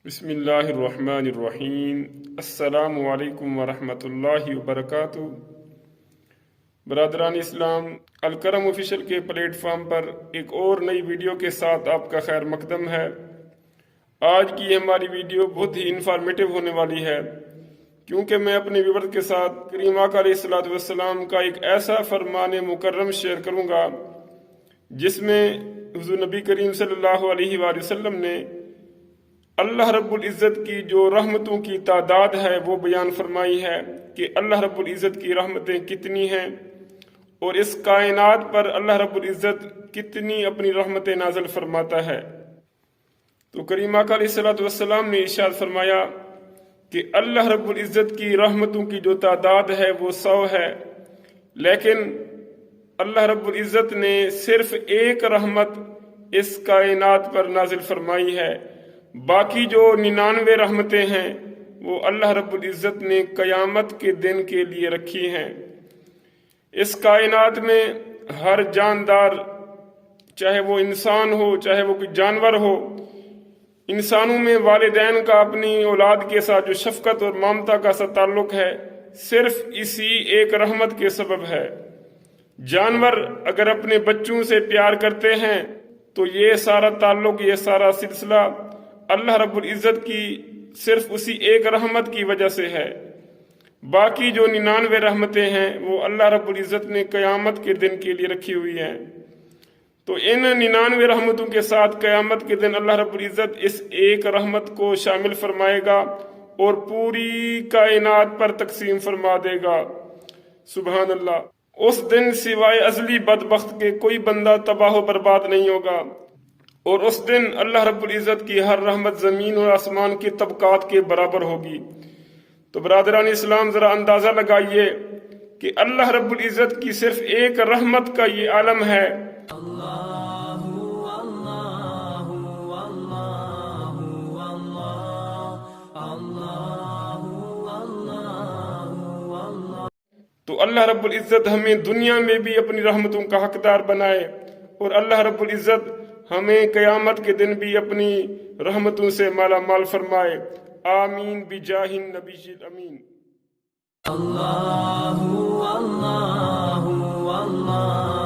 بسم اللہ الرحمن الرحیم۔ السلام علیکم ورحمۃ اللہ وبرکاتہ۔ برادران اسلام، الکرم آفیشل کے پلیٹ فارم پر ایک اور نئی ویڈیو کے ساتھ آپ کا خیر مقدم ہے۔ آج کی ہماری ویڈیو بہت ہی انفارمیٹیو ہونے والی ہے، کیونکہ میں اپنے ویورز کے ساتھ کریم آقا علیہ الصلوۃ والسلام کا ایک ایسا فرمان مکرم شیئر کروں گا جس میں حضور نبی کریم صلی اللہ علیہ وآلہ وسلم نے اللہ رب العزت کی جو رحمتوں کی تعداد ہے وہ بیان فرمائی ہے کہ اللہ رب العزت کی رحمتیں کتنی ہیں، اور اس کائنات پر اللہ رب العزت کتنی اپنی رحمتیں نازل فرماتا ہے۔ تو کریم آقا علیہ الصلوۃ والسلام نے ارشاد فرمایا کہ اللہ رب العزت کی رحمتوں کی جو تعداد ہے وہ 100 ہے، لیکن اللہ رب العزت نے صرف ایک رحمت اس کائنات پر نازل فرمائی ہے، باقی جو 99 رحمتیں ہیں وہ اللہ رب العزت نے قیامت کے دن کے لیے رکھی ہیں۔ اس کائنات میں ہر جاندار، چاہے وہ انسان ہو چاہے وہ کوئی جانور ہو، انسانوں میں والدین کا اپنی اولاد کے ساتھ جو شفقت اور ممتا کا سا تعلق ہے صرف اسی ایک رحمت کے سبب ہے۔ جانور اگر اپنے بچوں سے پیار کرتے ہیں تو یہ سارا تعلق، یہ سارا سلسلہ اللہ رب العزت کی صرف اسی ایک رحمت کی وجہ سے ہے۔ باقی جو 99 رحمتیں ہیں وہ اللہ رب العزت نے قیامت کے دن کے لیے رکھی ہوئی ہیں۔ تو ان 99 رحمتوں کے ساتھ قیامت کے دن اللہ رب العزت اس ایک رحمت کو شامل فرمائے گا اور پوری کائنات پر تقسیم فرما دے گا۔ سبحان اللہ۔ اس دن سوائے ازلی بدبخت کے کوئی بندہ تباہ و برباد نہیں ہوگا، اور اس دن اللہ رب العزت کی ہر رحمت زمین اور آسمان کے طبقات کے برابر ہوگی۔ تو برادران اسلام، ذرا اندازہ لگائیے کہ اللہ رب العزت کی صرف ایک رحمت کا یہ عالم ہے۔ تو اللہ رب العزت ہمیں دنیا میں بھی اپنی رحمتوں کا حقدار بنائے، اور اللہ رب العزت ہمیں قیامت کے دن بھی اپنی رحمتوں سے مالا مال فرمائے۔ آمین بجاہ النبی الامین۔ اللہ اللہ اللہ